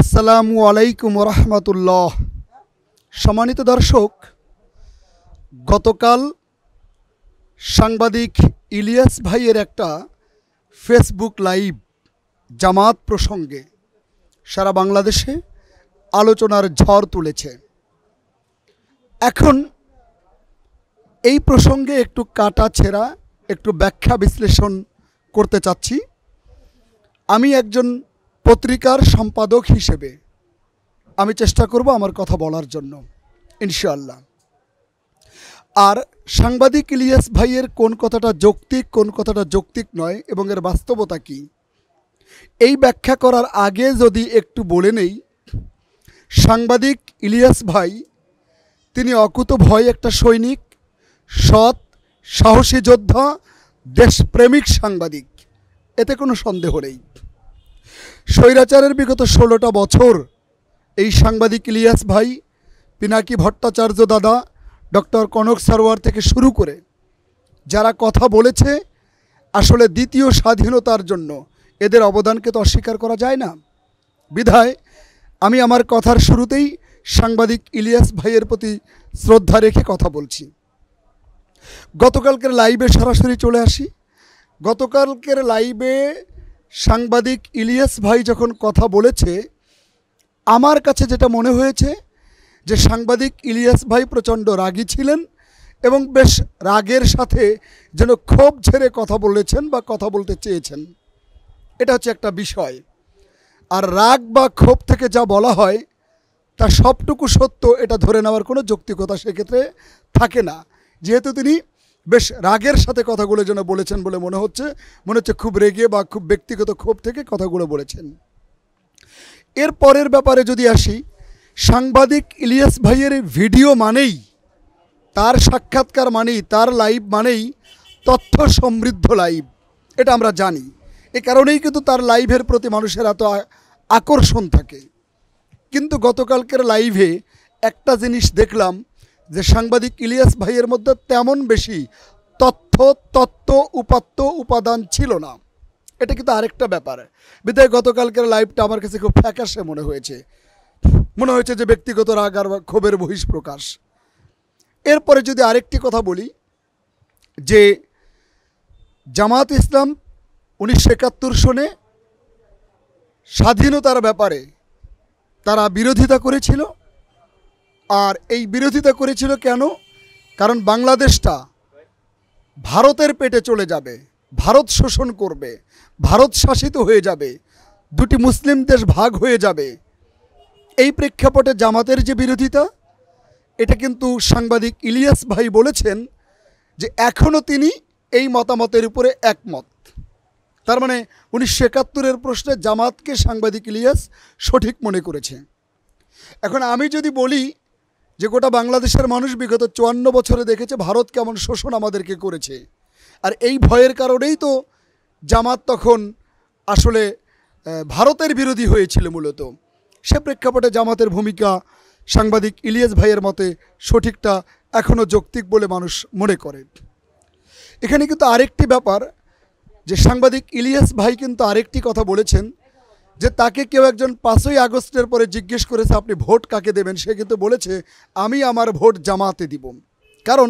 আসসালামু আলাইকুম রহমতুল্লাহ। সম্মানিত দর্শক, গতকাল সাংবাদিক ইলিয়াস ভাইয়ের একটা ফেসবুক লাইভ জামাত প্রসঙ্গে সারা বাংলাদেশে আলোচনার ঝড় তুলেছে। এখন এই প্রসঙ্গে একটু কাটা ছেঁড়া একটু ব্যাখ্যা বিশ্লেষণ করতে চাচ্ছি। আমি একজন পত্রিকার সম্পাদক হিসেবে আমি চেষ্টা করব আমার কথা বলার জন্য ইনশাআল্লাহ। আর সাংবাদিক ইলিয়াস ভাইয়ের কোন কথাটা যৌক্তিক কোন কথাটা যৌক্তিক নয় এবং এর বাস্তবতা কি, এই ব্যাখ্যা করার আগে যদি একটু বলে নেই, সাংবাদিক ইলিয়াস ভাই তিনি অকুতভয় একটা সৈনিক, সৎ সাহসী যোদ্ধা, দেশপ্রেমিক সাংবাদিক, এতে কোনো সন্দেহ নেই। স্বৈরাচারের বিগত 16টা বছর এই সাংবাদিক ইলিয়াস ভাই, পিনাকি ভট্টাচার্য দাদা, ডক্টর কনক সারোয়ার থেকে শুরু করে যারা কথা বলেছে, আসলে দ্বিতীয় স্বাধীনতার জন্য এদের অবদানকে তো অস্বীকার করা যায় না। বিধায় আমি আমার কথার শুরুতেই সাংবাদিক ইলিয়াস ভাইয়ের প্রতি শ্রদ্ধা রেখে কথা বলছি। গতকালকের লাইভে সরাসরি চলে আসি। গতকালকের লাইভে সাংবাদিক ইলিয়াস ভাই যখন কথা বলেছে, আমার কাছে যেটা মনে হয়েছে যে সাংবাদিক ইলিয়াস ভাই প্রচণ্ড রাগী ছিলেন এবং বেশ রাগের সাথে যেন ক্ষোভ ঝেড়ে কথা বলেছেন বা কথা বলতে চেয়েছেন। এটা হচ্ছে একটা বিষয়। আর রাগ বা ক্ষোভ থেকে যা বলা হয় তা সবটুকু সত্য এটা ধরে নেওয়ার কোনো যৌক্তিকতা সেক্ষেত্রে থাকে না, যেহেতু তিনি বেশ রাগের সাথে কথাগুলো যেন বলেছেন বলে মনে হচ্ছে খুব রেগে বা খুব ব্যক্তিগত ক্ষোভ থেকে কথাগুলো বলেছেন। এর পরের ব্যাপারে যদি আসি, সাংবাদিক ইলিয়াস ভাইয়ের ভিডিও মানেই, তার সাক্ষাৎকার মানেই, তার লাইভ মানেই তথ্য সমৃদ্ধ লাইভ, এটা আমরা জানি। এ কারণেই কিন্তু তার লাইভের প্রতি মানুষের এত আকর্ষণ থাকে। কিন্তু গতকালকের লাইভে একটা জিনিস দেখলাম যে সাংবাদিক ইলিয়াস ভাইয়ের মধ্যে তেমন বেশি তত্ত্ব উপাদান ছিল না। এটা কিন্তু আরেকটা ব্যাপার। বিধায় গতকালকের লাইভটা আমার কাছে খুব ফ্যাকাশে মনে হয়েছে যে ব্যক্তিগত রাগ আর ক্ষোভের বহিঃপ্রকাশ। এরপরে যদি আরেকটি কথা বলি যে জামাত ইসলাম 1971 সনে স্বাধীনতার ব্যাপারে তারা বিরোধিতা করেছিল। আর এই বিরোধিতা করেছিল কেন? কারণ বাংলাদেশটা ভারতের পেটে চলে যাবে, ভারত শোষণ করবে, ভারত শাসিত হয়ে যাবে, দুটি মুসলিম দেশ ভাগ হয়ে যাবে। এই প্রেক্ষাপটে জামাতের যে বিরোধিতা, এটা কিন্তু সাংবাদিক ইলিয়াস ভাই বলেছেন যে এখনও তিনি এই মতামতের উপরে একমত। তার মানে 1971-এর প্রশ্নে জামাতকে সাংবাদিক ইলিয়াস সঠিক মনে করেছে। এখন আমি যদি বলি যে গোটা বাংলাদেশের মানুষ বিগত 54 বছরে দেখেছে ভারত কেমন শোষণ আমাদেরকে করেছে, আর এই ভয়ের কারণেই তো জামাত তখন আসলে ভারতের বিরোধী হয়েছিল মূলত। সে প্রেক্ষাপটে জামাতের ভূমিকা সাংবাদিক ইলিয়াস ভাইয়ের মতে সঠিকটা এখনও যৌক্তিক বলে মানুষ মনে করে। এখানে কিন্তু আরেকটি ব্যাপার যে সাংবাদিক ইলিয়াস ভাই কিন্তু আরেকটি কথা বলেছেন যে তাকে কেউ একজন 5ই আগস্টের পরে জিজ্ঞেস করেছে আপনি ভোট কাকে দেবেন, সে কিন্তু বলেছে আমি আমার ভোট জামাতে দিব। কারণ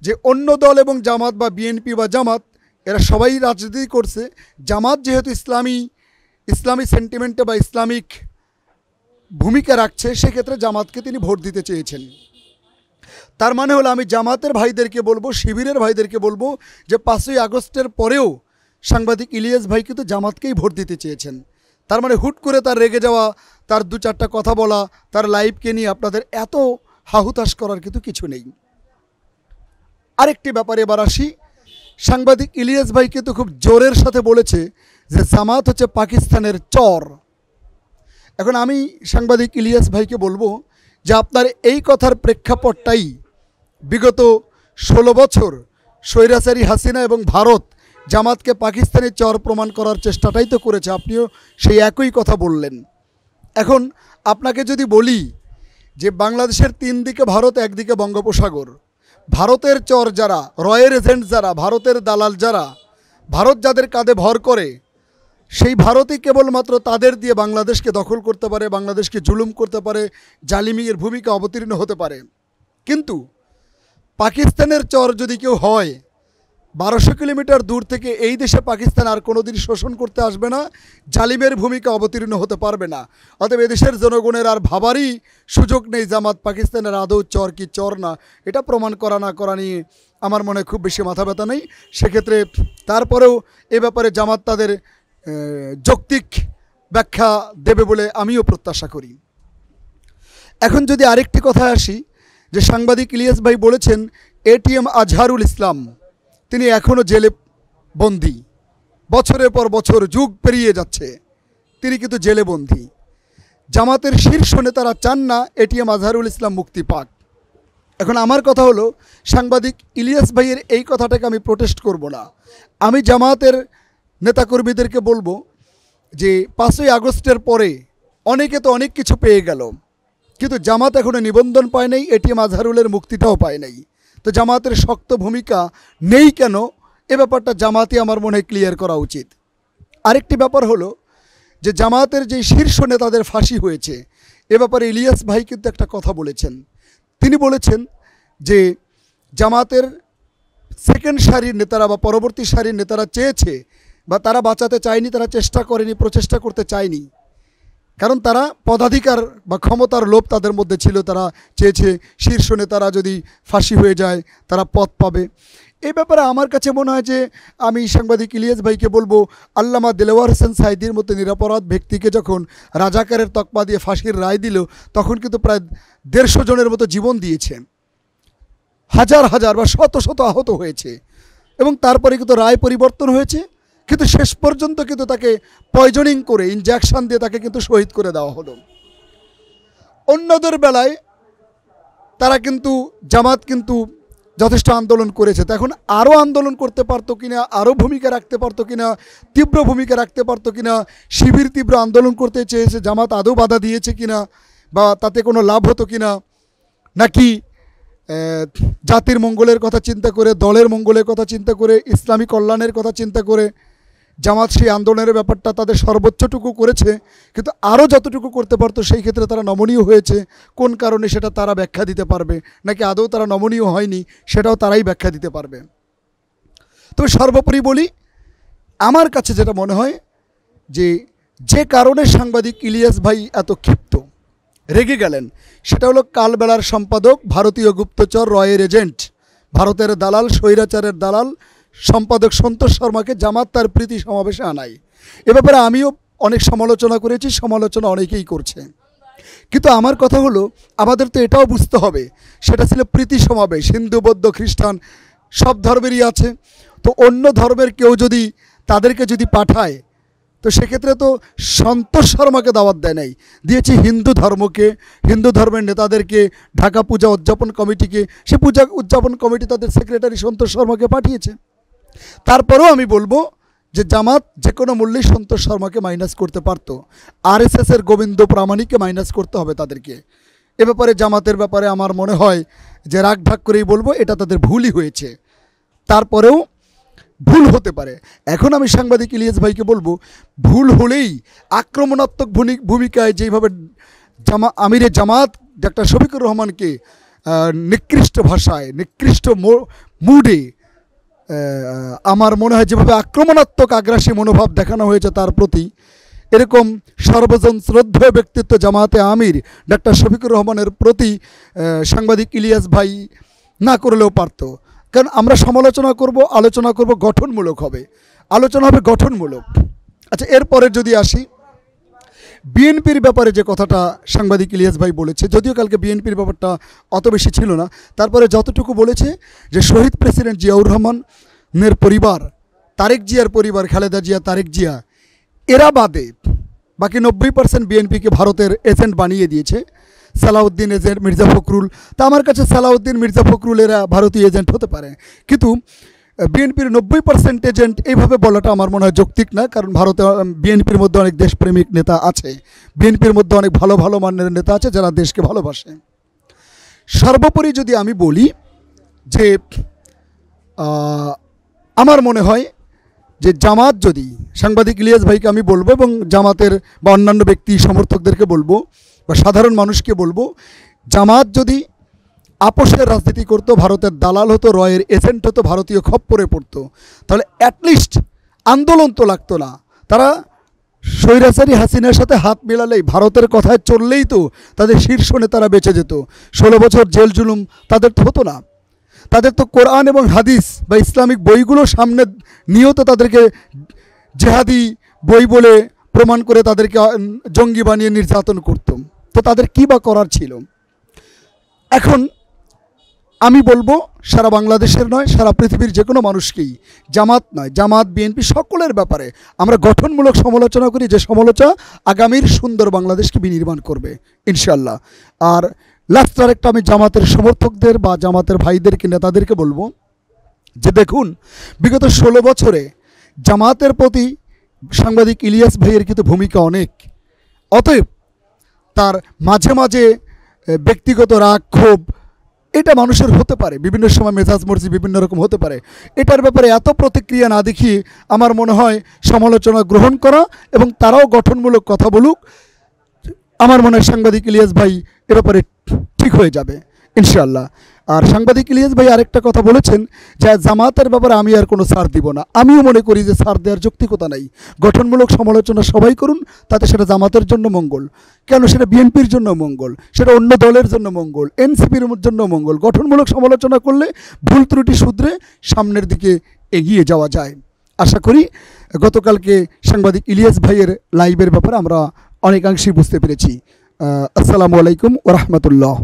যে অন্য দল এবং জামাত বা বিএনপি বা জামাত এরা সবাই রাজনীতি করছে, জামাত যেহেতু ইসলামী সেন্টিমেন্টে বা ইসলামিক ভূমিকা রাখছে, সেক্ষেত্রে জামাতকে তিনি ভোট দিতে চেয়েছেন। তার মানে হলো আমি জামাতের ভাইদেরকে বলবো, শিবিরের ভাইদেরকে বলবো যে 5ই আগস্টের পরেও সাংবাদিক ইলিয়াস ভাই কিন্তু জামাতকেই ভোট দিতে চেয়েছেন। তার মানে হুট করে তার রেগে যাওয়া, তার 2-4টা কথা বলা, তার লাইভকে নিয়ে আপনাদের এত হাহুতাশ করার কিন্তু কিছু নেই। আরেকটি ব্যাপারে এবার আসি, সাংবাদিক ইলিয়াস ভাই কিন্তু খুব জোরের সাথে বলেছে যে জামাত হচ্ছে পাকিস্তানের চর। এখন আমি সাংবাদিক ইলিয়াস ভাইকে বলবো যে আপনার এই কথার প্রেক্ষাপটটাই বিগত 16 বছর স্বৈরাচারী হাসিনা এবং ভারত জামাতকে পাকিস্তানের চর প্রমাণ করার চেষ্টাটাই তো করেছে, আপনিও সেই একই কথা বললেন। এখন আপনাকে যদি বলি যে বাংলাদেশের 3 দিকে ভারত, একদিকে বঙ্গোপসাগর, ভারতের চর যারা, রয়ের এজেন্ট যারা, ভারতের দালাল যারা, ভারত যাদের কাঁধে ভর করে, সেই ভারতই কেবলমাত্র তাদের দিয়ে বাংলাদেশকে দখল করতে পারে, বাংলাদেশকে জুলুম করতে পারে, জালিমির ভূমিকা অবতীর্ণ হতে পারে। কিন্তু পাকিস্তানের চর যদি কেউ হয়, 1200 কিলোমিটার দূর থেকে এই দেশে পাকিস্তান আর কোনোদিন শোষণ করতে আসবে না, জালিমের ভূমিকা অবতীর্ণ হতে পারবে না। অতএব এদেশের জনগণের আর ভাবারই সুযোগ নেই জামাত পাকিস্তানের আদৌ চর কি চর না, এটা প্রমাণ করা না করা নিয়ে আমার মনে খুব বেশি মাথা ব্যথা নেই। সেক্ষেত্রে তারপরেও এ ব্যাপারে জামাত তাদের যৌক্তিক ব্যাখ্যা দেবে বলে আমিও প্রত্যাশা করি। এখন যদি আরেকটি কথায় আসি, যে সাংবাদিক ইলিয়াস ভাই বলেছেন এটিএম আজহারুল ইসলাম তিনি এখনও জেলে বন্দী, বছরের পর বছর যুগ পেরিয়ে যাচ্ছে, তিনি কিন্তু জেলে বন্দী। জামাতের শীর্ষ নেতারা চান না এটিএম আজহারুল ইসলাম মুক্তি পাক। এখন আমার কথা হলো, সাংবাদিক ইলিয়াস ভাইয়ের এই কথাটাকে আমি প্রোটেস্ট করব না। আমি জামাতের নেতাকর্মীদেরকে বলবো যে 5ই আগস্টের পরে অনেকে তো অনেক কিছু পেয়ে গেল, কিন্তু জামাত এখনও নিবন্ধন পায় নাই, এটিএম আজহারুলের মুক্তিটাও পায় নাই। তো জামাতের শক্ত ভূমিকা নেই কেন, এ ব্যাপারটা জামাতই আমার মনে হয় ক্লিয়ার করা উচিত। আরেকটি ব্যাপার হলো যে জামাতের যে শীর্ষ নেতাদের ফাঁসি হয়েছে, এ ব্যাপারে ইলিয়াস ভাই কিন্তু একটা কথা বলেছেন। তিনি বলেছেন যে জামাতের সেকেন্ড সারির নেতারা বা পরবর্তী সারির নেতারা চেয়েছে বা তারা বাঁচাতে চায়নি, তারা চেষ্টা করেনি, প্রচেষ্টা করতে চায়নি, কারণ তারা পদাধিকার বা ক্ষমতার লোভ তাদের মধ্যে ছিল। তারা চেয়েছে শীর্ষ নেতারা যদি ফাঁসি হয়ে যায় তারা পদ পাবে। এই ব্যাপারে আমার কাছে মনে হয় যে আমি সাংবাদিক ইলিয়াস ভাইকে বলবো, আল্লামা দেলোয়ার হোসেন সাঈদীর মতো নিরপরাধ ব্যক্তিকে যখন রাজাকারের তকমা দিয়ে ফাঁসির রায় দিল, তখন কিন্তু প্রায় 150 জনের মতো জীবন দিয়েছে, হাজার হাজার বা শত শত আহত হয়েছে, এবং তারপরে কিন্তু রায় পরিবর্তন হয়েছে, কিন্তু শেষ পর্যন্ত কিন্তু তাকে পয়জনিং করে, ইনজেকশন দিয়ে তাকে কিন্তু শহীদ করে দেওয়া হলো। অন্যদের বেলায় তারা কিন্তু জামাত কিন্তু যথেষ্ট আন্দোলন করেছে, তো এখন আরও আন্দোলন করতে পারতো কিনা, আরও ভূমিকা রাখতে পারতো কিনা, তীব্র ভূমিকা রাখতে পারতো কিনা, শিবির তীব্র আন্দোলন করতে চেয়েছে, জামাত আদৌ বাধা দিয়েছে কিনা, বা তাতে কোনো লাভ হতো কিনা, নাকি জাতির মঙ্গলের কথা চিন্তা করে, দলের মঙ্গলের কথা চিন্তা করে, ইসলামী কল্যাণের কথা চিন্তা করে জামাত সেই আন্দোলনের ব্যাপারটা তাদের সর্বোচ্চটুকু করেছে, কিন্তু আরও যতটুকু করতে পারতো সেই ক্ষেত্রে তারা নমনীয় হয়েছে। কোন কারণে সেটা তারা ব্যাখ্যা দিতে পারবে, নাকি আদৌ তারা নমনীয় হয়নি সেটাও তারাই ব্যাখ্যা দিতে পারবে। তবে সর্বোপরি বলি, আমার কাছে যেটা মনে হয় যে কারণে সাংবাদিক ইলিয়াস ভাই এত ক্ষিপ্ত, রেগে গেলেন, সেটা হলো কালবেলার সম্পাদক, ভারতীয় গুপ্তচর, রয়ের এজেন্ট, ভারতের দালাল, স্বৈরাচারের দালাল সম্পাদক সন্তোষ শর্মাকে জামাত তার প্রীতি সমাবেশে আনায়। এ ব্যাপারে আমিও অনেক সমালোচনা করেছি, সমালোচনা অনেকেই করছে, কিন্তু আমার কথা হলো আমাদের তো এটাও বুঝতে হবে সেটা ছিল প্রীতি সমাবেশ, হিন্দু বৌদ্ধ খ্রিস্টান সব ধর্মেরই আছে। তো অন্য ধর্মের কেউ যদি তাদেরকে যদি পাঠায়, তো সেক্ষেত্রে তো সন্তোষ শর্মাকে দাওয়াত দেয় নাই, দিয়েছে হিন্দু ধর্মকে, হিন্দু ধর্মের নেতাদেরকে, ঢাকা পূজা উদযাপন কমিটিকে, সে পূজা উদযাপন কমিটি তাদের সেক্রেটারি সন্তোষ শর্মাকে পাঠিয়েছে। তারপরেও আমি বলবো যে জামাত যে কোনো মূল্যেই সন্তোষ শর্মাকে মাইনাস করতে পারতো, আরএসএসের গোবিন্দ প্রামাণিককে মাইনাস করতে হবে তাদেরকে। এ ব্যাপারে জামাতের ব্যাপারে আমার মনে হয় যে রাগ ঢাক করেই বলবো এটা তাদের ভুলই হয়েছে, তারপরেও ভুল হতে পারে। এখন আমি সাংবাদিক ইলিয়াস ভাইকে বলবো, ভুল হলেই আক্রমণাত্মক ভূমিকায় যেইভাবে আমিরে জামাত ডাক্তার শফিকুর রহমানকে নিকৃষ্ট ভাষায়, নিকৃষ্ট মুডে আমার মনে হয় যেভাবে আক্রমণাত্মক আগ্রাসী মনোভাব দেখানো হয়েছে তার প্রতি, এরকম সর্বজন শ্রদ্ধেয় ব্যক্তিত্ব জামাতে আমির ডাক্তার শফিকুর রহমানের প্রতি সাংবাদিক ইলিয়াস ভাই না করলেও পারত। কারণ আমরা সমালোচনা করব, আলোচনা করব, গঠনমূলক হবে, আলোচনা হবে গঠনমূলক। আচ্ছা, এরপরে যদি আসি বিএনপির ব্যাপারে, যে কথাটা সাংবাদিক ইলিয়াস ভাই বলেছে, যদিও কালকে বিএনপির ব্যাপারটা অত বেশি ছিল না, তারপরে যতটুকু বলেছে যে শহীদ প্রেসিডেন্ট জিয়াউর রহমানের পরিবার, তারেক জিয়ার পরিবার, খালেদা জিয়া, তারেক জিয়া, এরা বাদে বাকি 90% বিএনপিকে ভারতের এজেন্ট বানিয়ে দিয়েছে। সালাউদ্দিন এজেন্ট, মির্জা ফখরুল, তা আমার কাছে সালাউদ্দিন, মির্জা ফখরুল এরা ভারতীয় এজেন্ট হতে পারে, কিন্তু বিএনপির 90% এজেন্ট এইভাবে বলাটা আমার মনে হয় যৌক্তিক না। কারণ ভারতে বিএনপির মধ্যে অনেক দেশপ্রেমিক নেতা আছে, বিএনপির মধ্যে অনেক ভালো ভালো মানের নেতা আছে যারা দেশকে ভালোবাসে। সর্বোপরি যদি আমি বলি যে আমার মনে হয় যে জামাত যদি, সাংবাদিক ইলিয়াস ভাইকে আমি বলবো এবং জামাতের বা অন্যান্য ব্যক্তি সমর্থকদেরকে বলবো বা সাধারণ মানুষকে বলবো, জামাত যদি আপোষের রাজনীতি করতো, ভারতের দালাল হতো, রয়ের এজেন্ট হতো, ভারতীয় খপ্পরে পড়তো, তাহলে অ্যাটলিস্ট আন্দোলন তো লাগতো না। তারা স্বৈরাচারী হাসিনার সাথে হাত মেলালেই, ভারতের কথায় চললেই তো তাদের শীর্ষ নেতারা বেঁচে যেত। 16 বছর জেল জুলুম তাদের তো হতো না। তাদের তো কোরআন এবং হাদিস বা ইসলামিক বইগুলো সামনে নিয়েও তো তাদেরকে জেহাদি বই বলে প্রমাণ করে তাদেরকে জঙ্গি বানিয়ে নির্যাতন করত। তো তাদের কী বা করার ছিল? এখন আমি বলবো সারা বাংলাদেশের নয়, সারা পৃথিবীর যে কোনো মানুষকেই, জামাত নয়, জামাত বিএনপি সকলের ব্যাপারে আমরা গঠনমূলক সমালোচনা করি, যে সমালোচনা আগামীর সুন্দর বাংলাদেশকে বিনির্মাণ করবে ইনশাল্লাহ। আর লাস্ট আরেকটা আমি জামাতের সমর্থকদের বা জামাতের ভাইদেরকে, নেতাদেরকে বলবো যে দেখুন, বিগত 16 বছরে জামাতের প্রতি সাংবাদিক ইলিয়াস ভাইয়ের কিন্তু ভূমিকা অনেক। অতএব তার মাঝে মাঝে ব্যক্তিগত রাগ ক্ষোভ এটা মানুষের হতে পারে, বিভিন্ন সময় মেজাজ মর্জি বিভিন্ন রকম হতে পারে। এটার ব্যাপারে এত প্রতিক্রিয়া না দেখিয়ে আমার মনে হয় সমালোচনা গ্রহণ করা এবং তারাও গঠনমূলক কথা বলুক, আমার মনে হয় সাংবাদিক ইলিয়াস ভাই এ ব্যাপারে ঠিক হয়ে যাবে ইনশাআল্লাহ। আর সাংবাদিক ইলিয়াস ভাই আরেকটা কথা বলেছেন যে জামাতের ব্যাপারে আমি আর কোনো ছাড় দিব না। আমিও মনে করি যে ছাড় দেওয়ার যৌক্তিকতা নাই। গঠনমূলক সমালোচনা সবাই করুন, তাতে সেটা জামাতের জন্য মঙ্গল, কেন সেটা বিএনপির জন্য মঙ্গল, সেটা অন্য দলের জন্য মঙ্গল, এনসিপির জন্য মঙ্গল। গঠনমূলক সমালোচনা করলে ভুল ত্রুটি শুধরে সামনের দিকে এগিয়ে যাওয়া যায়। আশা করি গতকালকে সাংবাদিক ইলিয়াস ভাইয়ের লাইভের ব্যাপারে আমরা অনেকাংশেই বুঝতে পেরেছি। আসসালামু আলাইকুম ওয়া রাহমাতুল্লাহ।